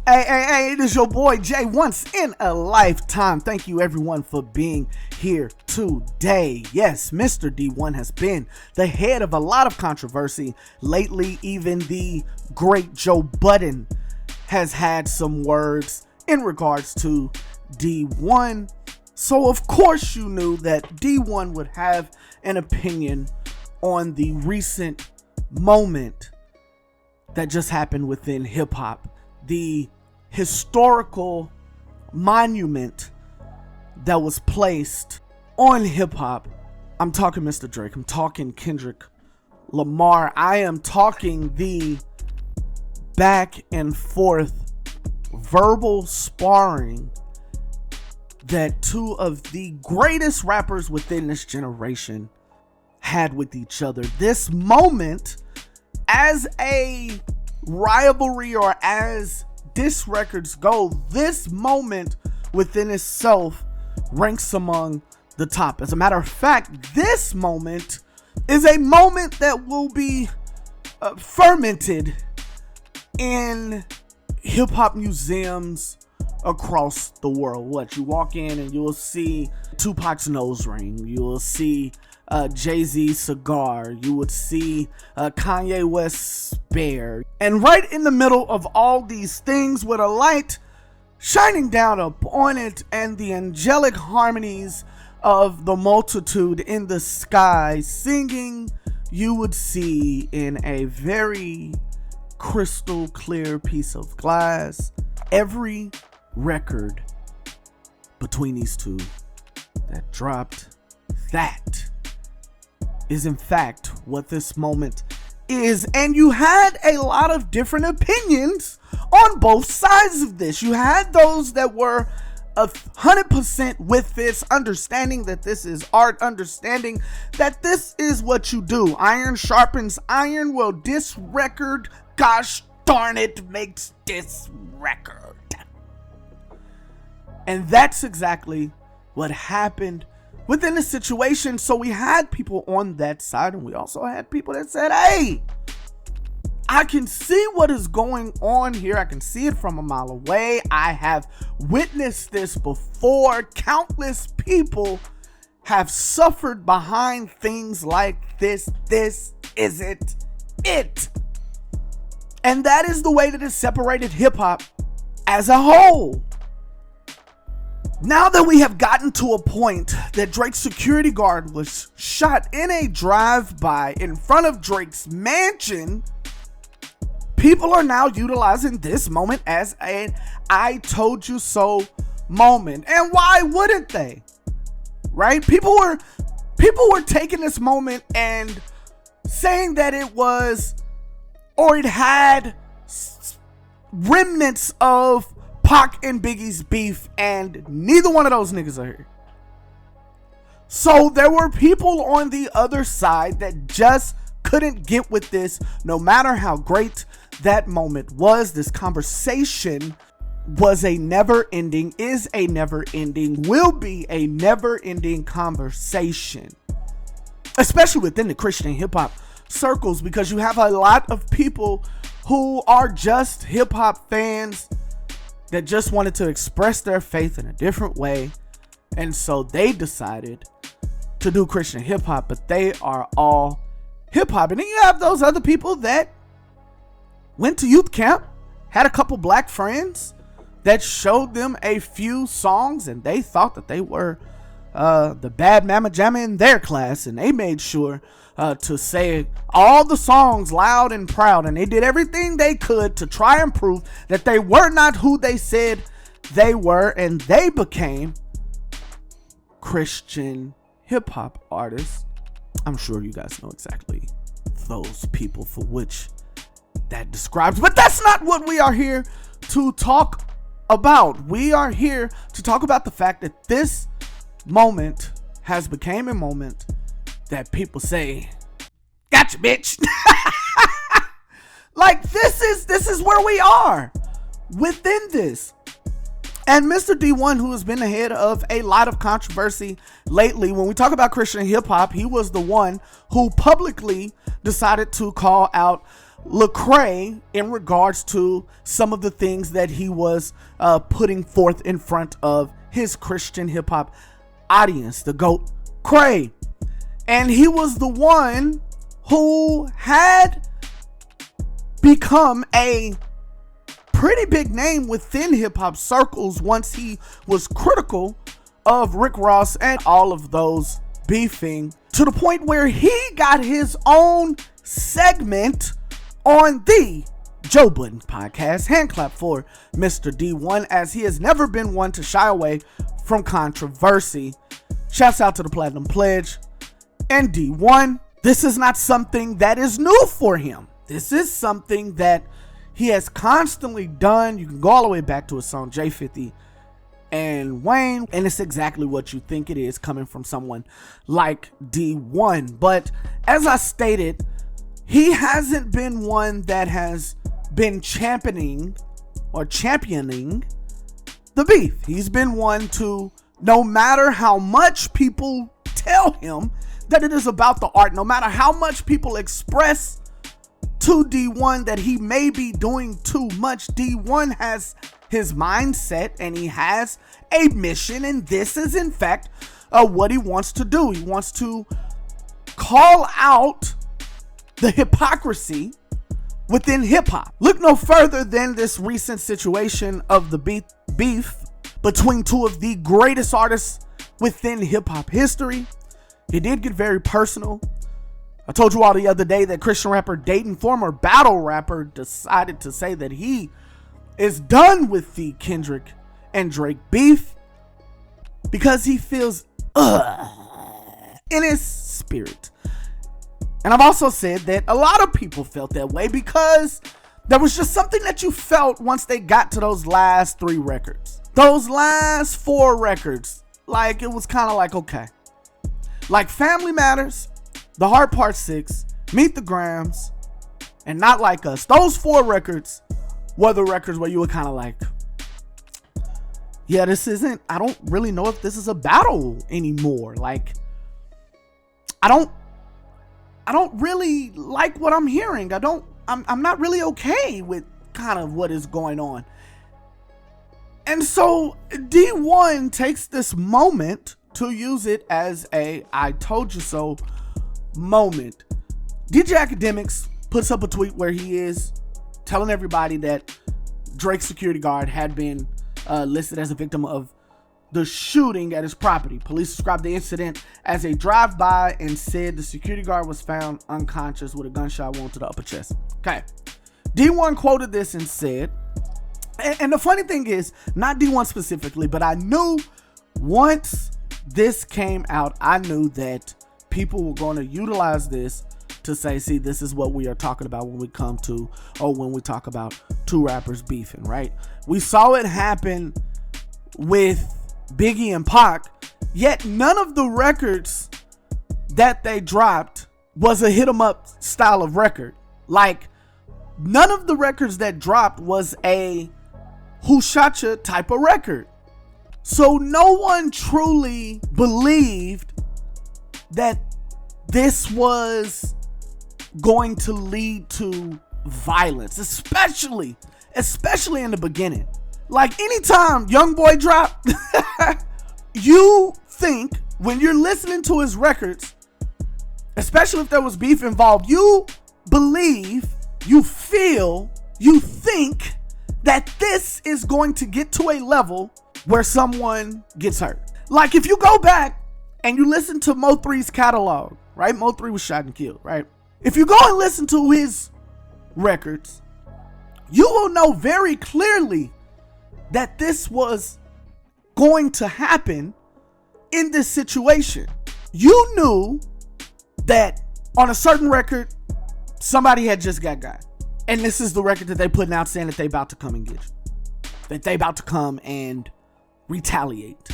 Hey, it is your boy Jay, once in a lifetime. Thank you everyone for being here today. Yes, Mr. D1 has been the head of a lot of controversy lately. Even the great Joe Budden has had some words in regards to D1. So of course you knew that D1 would have an opinion on the recent moment that just happened within hip hop. The historical monument that was placed on hip hop. I'm talking Mr. Drake. I'm talking Kendrick Lamar. I am talking the back and forth verbal sparring that two of the greatest rappers within this generation had with each other. This moment, as a rivalry or as diss records go, this moment within itself ranks among the top. As a matter of fact, this moment is a moment that will be fermented in hip-hop museums across the world. What, you walk in and you will see Tupac's nose ring, you will see Jay-Z's cigar, you would see Kanye West's bear, and right in the middle of all these things, with a light shining down upon it and the angelic harmonies of the multitude in the sky singing, you would see in a very crystal clear piece of glass every record between these two that dropped. That is in fact what this moment is. And you had a lot of different opinions on both sides of this. You had those that were 100% with this, understanding that this is art, understanding that this is what you do. Iron sharpens iron. Well, this record, gosh darn it, makes this record. And that's exactly what happened within the situation. So we had people on that side, and we also had people that said, hey, I can see what is going on here. I can see it from a mile away. I have witnessed this before. Countless people have suffered behind things like this. This isn't it. And that is the way that it separated hip hop as a whole. Now that we have gotten to a point that Drake's security guard was shot in a drive-by in front of Drake's mansion, people are now utilizing this moment as an I told you so moment. And why wouldn't they? Right? People were taking this moment and saying that it was, or it had remnants of Pac and Biggie's beef, and neither one of those niggas are here. So there were people on the other side that just couldn't get with this, no matter how great that moment was. This conversation was a never-ending, is a never-ending, will be a never-ending conversation, especially within the Christian hip-hop circles, because you have a lot of people who are just hip-hop fans that just wanted to express their faith in a different way. And so they decided to do Christian hip hop, but they are all hip hop. And then you have those other people that went to youth camp, had a couple black friends that showed them a few songs, and they thought that they were the bad mama jamma in their class, and they made sure to say all the songs loud and proud, and they did everything they could to try and prove that they were not who they said they were, and they became Christian hip-hop artists. I'm sure you guys know exactly those people for which that describes, but that's not what we are here to talk about. We are here to talk about the fact that this moment has become a moment that people say, gotcha, bitch. Like, this is where we are within this. And Mr. D1, who has been the head of a lot of controversy lately, when we talk about Christian hip hop, he was the one who publicly decided to call out Lecrae in regards to some of the things that he was putting forth in front of his Christian hip hop audience, the GOAT Cray. And he was the one who had become a pretty big name within hip hop circles once he was critical of Rick Ross and all of those beefing, to the point where he got his own segment on the Joe Budden podcast. Hand clap for Mr. D1, as he has never been one to shy away from controversy. Shouts out to the Platinum Pledge and D1. This is not something that is new for him. This is something that he has constantly done. You can go all the way back to his song J50 and Wayne, and it's exactly what you think it is, coming from someone like D1. But as I stated, he hasn't been one that has been championing the beef. He's been one to, no matter how much people tell him that it is about the art, no matter how much people express to D1 that he may be doing too much, D1 has his mindset and he has a mission, and this is in fact what he wants to do. He wants to call out the hypocrisy within hip-hop. Look no further than this recent situation of the beef between two of the greatest artists within hip-hop history. It did get very personal. I told you all the other day that Christian rapper Dayton, former battle rapper, decided to say that he is done with the Kendrick and Drake beef because he feels in his spirit. And I've also said that a lot of people felt that way because there was just something that you felt once they got to those last 3 records. Those last 4 records, like it was kind of like, okay. Like Family Matters, The Hard Part 6, Meet the Grams, and Not Like Us. Those 4 records were the records where you were kind of like, yeah, this isn't, I don't really know if this is a battle anymore. Like, I don't really like what I'm hearing. I'm not really okay with kind of what is going on. And so D1 takes this moment to use it as a I told you so moment. DJ Academics puts up a tweet where he is telling everybody that Drake's security guard had been listed as a victim of the shooting at his property. Police described the incident as a drive-by and said the security guard was found unconscious with a gunshot wound to the upper chest. Okay. D1 quoted this and said, and the funny thing is, not D1 specifically, but I knew once this came out, I knew that people were going to utilize this to say, see, this is what we are talking about when we come to, or when we talk about 2 rappers beefing, right? We saw it happen with Biggie and Pac, yet none of the records that they dropped was a hit 'em up style of record. Like, none of the records that dropped was a who shot ya type of record. So no one truly believed that this was going to lead to violence, especially in the beginning. Like, anytime Youngboy dropped, you think when you're listening to his records, especially if there was beef involved, you believe, you feel, you think that this is going to get to a level where someone gets hurt. Like, if you go back and you listen to Mo3's catalog, right? Mo3 was shot and killed, right? If you go and listen to his records, you will know very clearly that this was going to happen in this situation. You knew that on a certain record, somebody had just got and this is the record that they putting out saying that they about to come and get you, that they about to come and retaliate,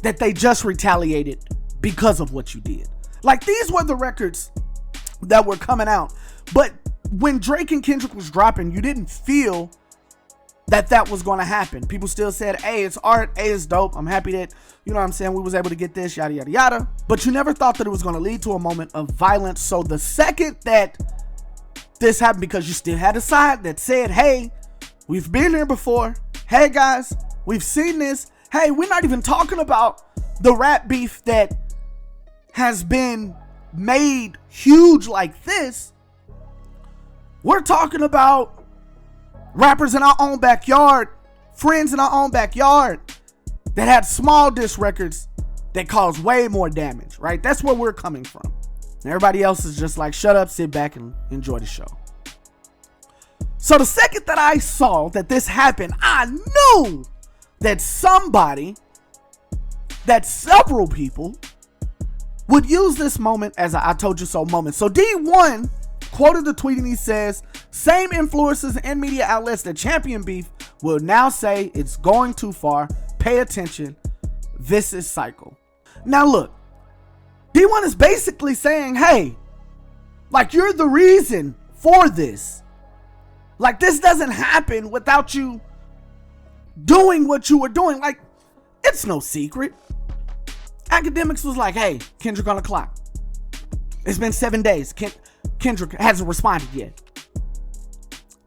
that they just retaliated because of what you did. Like, these were the records that were coming out. But when Drake and Kendrick was dropping, you didn't feel that was going to happen. People still said, hey, it's art, hey, it's dope, I'm happy that, you know what I'm saying, we was able to get this, yada yada yada. But you never thought that it was going to lead to a moment of violence. So the second that this happened because you still had a side that said, hey, we've been here before. Hey guys, we've seen this. Hey, we're not even talking about the rap beef that has been made huge like this. We're talking about rappers in our own backyard, friends in our own backyard that had small diss records that caused way more damage, right? That's where we're coming from. And everybody else is just like, shut up, sit back, and enjoy the show. So the second that I saw that this happened, I knew that several people would use this moment as a I told you so moment. So D1 quoted the tweet and he says, same influencers and media outlets that champion beef will now say it's going too far. Pay attention. This is cycle. Now look, D1 is basically saying, hey, like, you're the reason for this. Like, this doesn't happen without you doing what you were doing. Like, it's no secret. Academics was like, hey, Kendrick on the clock. It's been 7 days. Kendrick hasn't responded yet.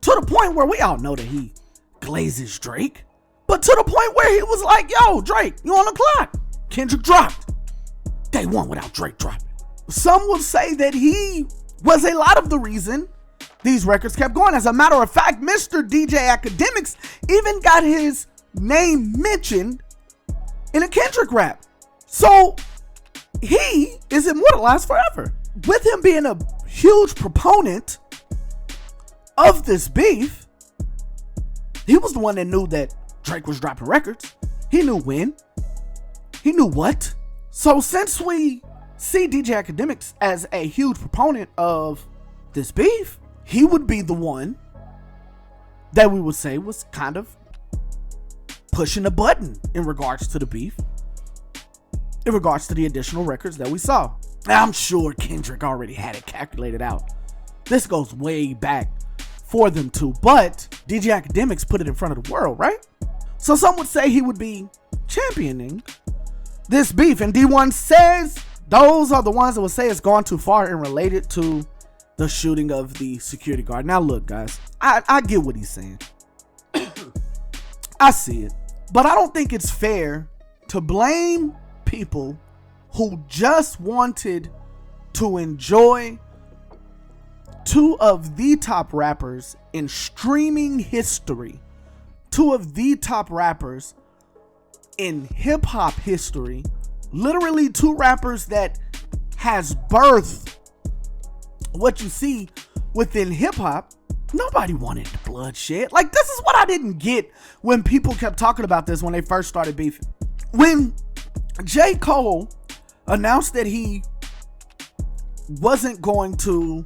To the point where we all know that he glazes Drake. But to the point where he was like, yo, Drake, you on the clock. Kendrick dropped. Day one without Drake dropping. Some will say that he was a lot of the reason these records kept going. As a matter of fact, Mr. DJ Academics even got his name mentioned in a Kendrick rap. So he is immortalized forever. With him being a huge proponent of this beef, he was the one that knew that Drake was dropping records. He knew when. He knew what. So since we see DJ Academics as a huge proponent of this beef, he would be the one that we would say was kind of pushing the button in regards to the beef, in regards to the additional records that we saw. I'm sure Kendrick already had it calculated out. This goes way back for them two, but DJ Academics put it in front of the world, right? So some would say he would be championing this beef, and D1 says those are the ones that would say it's gone too far and related to the shooting of the security guard. Now look, guys, I get what he's saying. I see it, but I don't think it's fair to blame people who just wanted to enjoy two of the top rappers in streaming history, two of the top rappers in hip hop history, literally two rappers that has birthed what you see within hip hop. Nobody wanted the bloodshed. Like, this is what I didn't get when people kept talking about this when they first started beefing. When J. Cole announced that he wasn't going to,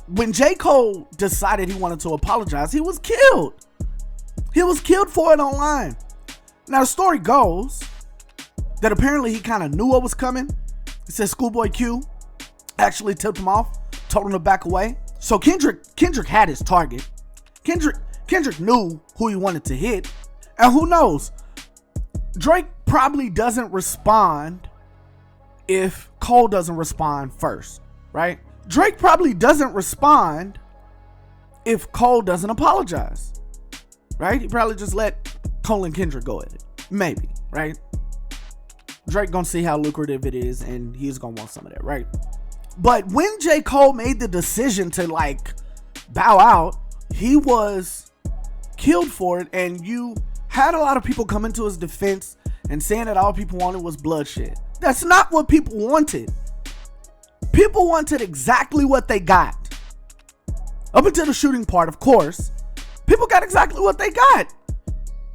when J. Cole decided he wanted to apologize, he was killed. He was killed for it online. Now, the story goes that apparently he kind of knew what was coming. It says Schoolboy Q actually tipped him off, told him to back away. So Kendrick had his target. Kendrick knew who he wanted to hit. And who knows? Drake probably doesn't respond if Cole doesn't respond first, right? Drake probably doesn't respond if Cole doesn't apologize, right? He probably just let Cole and Kendrick go at it. Maybe, right? Drake gonna see how lucrative it is and he's gonna want some of that, right? But when J. Cole made the decision to like bow out, he was killed for it, and you had a lot of people coming to his defense and saying that all people wanted was bloodshed. That's not what people wanted. People wanted exactly what they got. Up until the shooting part, of course, people got exactly what they got.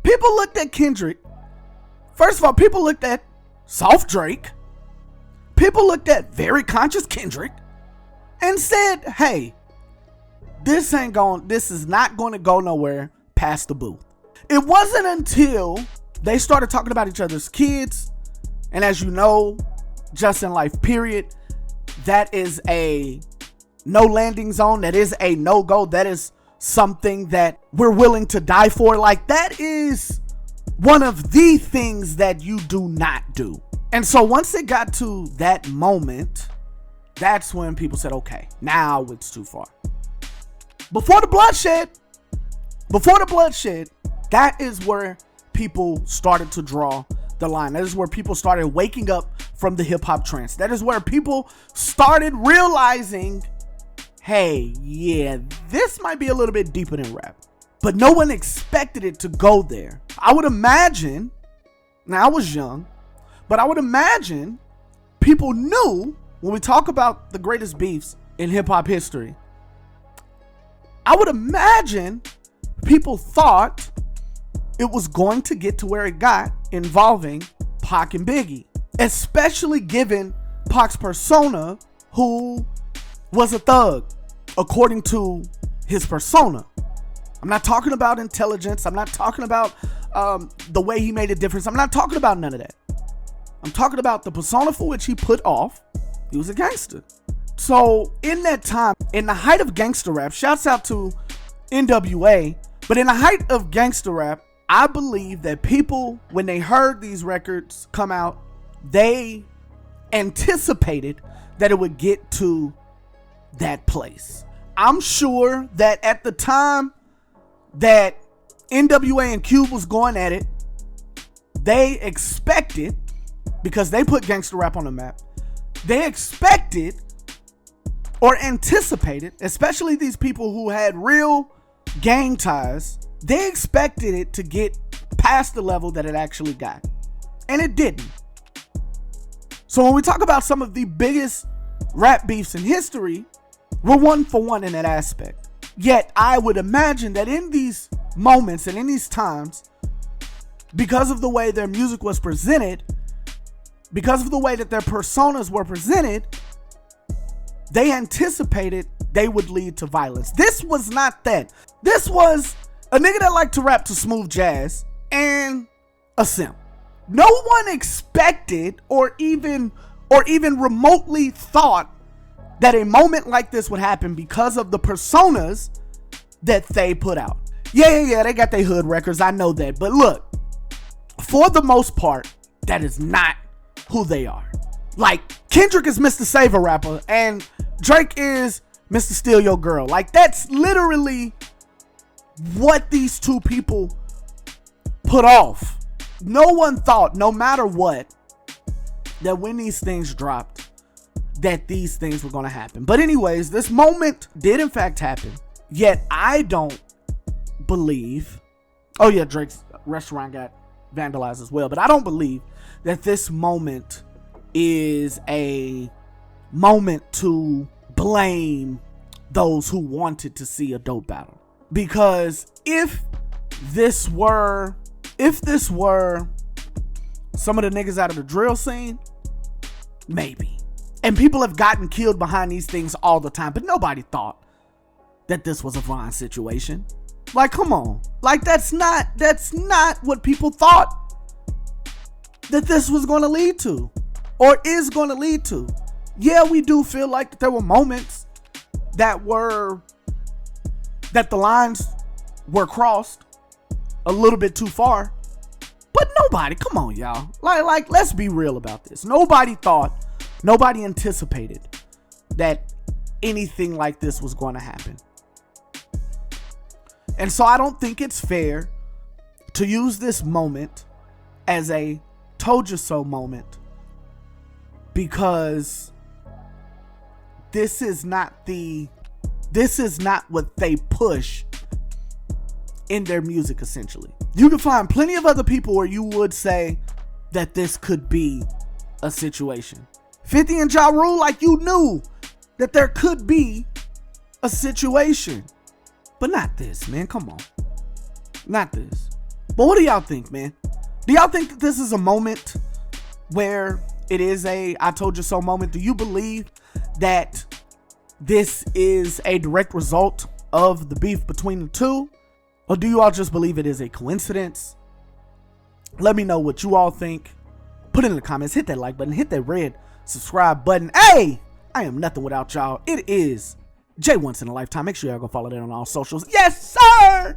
People looked at Kendrick. First of all, people looked at soft Drake. People looked at very conscious Kendrick and said, hey, this is not going to go nowhere past the booth. It wasn't until they started talking about each other's kids, and as you know, just in life, period, that is a no landing zone. That is a no-go. That is something that we're willing to die for. Like, that is one of the things that you do not do. And so once it got to that moment, That's when people said, okay, now it's too far. Before the bloodshed, that is where people started to draw the line. That is where people started waking up from the hip hop trance. That is where people started realizing, hey, yeah, this might be a little bit deeper than rap. But no one expected it to go there. I would imagine, now I was young, but I would imagine people knew when we talk about the greatest beefs in hip hop history, I would imagine people thought it was going to get to where it got involving Pac and Biggie, especially given Pac's persona, who was a thug according to his persona. I'm not talking about intelligence. I'm not talking about the way he made a difference. I'm not talking about none of that. I'm talking about the persona for which he put off. He was a gangster. So in that time, in the height of gangster rap, shouts out to NWA, but in the height of gangster rap, I believe that people, when they heard these records come out, they anticipated that it would get to that place. I'm sure that at the time that NWA and Cube was going at it, they expected, because they put gangster rap on the map, they expected or anticipated, especially these people who had real gang ties, they expected it to get past the level that it actually got. And it didn't. So when we talk about some of the biggest rap beefs in history, we're one for one in that aspect. Yet I would imagine that in these moments and in these times, because of the way their music was presented, because of the way that their personas were presented, they anticipated they would lead to violence. This was not that. This was a nigga that liked to rap to smooth jazz and a simp. No one expected or even remotely thought that a moment like this would happen because of the personas that they put out. Yeah, they got their hood records. I know that. But look, for the most part, that is not who they are. Like, Kendrick is Mr. Save a Rapper and Drake is Mr. Steal Your Girl. Like, that's literally what these two people put off. No one thought, no matter what, that when these things dropped, that these things were going to happen. But anyways, this moment did in fact happen. Yet I don't believe, oh yeah, Drake's restaurant got vandalized as well, but I don't believe that this moment is a moment to blame those who wanted to see a dope battle. Because if this were some of the niggas out of the drill scene, maybe. And people have gotten killed behind these things all the time, but nobody thought that this was a Vaughn situation. Like, come on. Like, that's not what people thought that this was going to lead to or is going to lead to. Yeah, we do feel like that there were moments that the lines were crossed a little bit too far. But nobody, come on, y'all. Like, let's be real about this. Nobody anticipated that anything like this was going to happen. And so I don't think it's fair to use this moment as a told you so moment, because this is not what they push in their music, essentially. You can find plenty of other people where you would say that this could be a situation. 50 and Ja Rule, like, you knew that there could be a situation. But not this, man. Come on. Not this. But what do y'all think, man? Do y'all think that this is a moment where it is a I told you so moment? Do you believe that this is a direct result of the beef between the two? Or do you all just believe it is a coincidence? Let me know what you all think. Put it in the comments. Hit that like button. Hit that red subscribe button. Hey, I am nothing without y'all. It is J Once in a Lifetime. Make sure y'all go follow that on all socials. Yes, sir.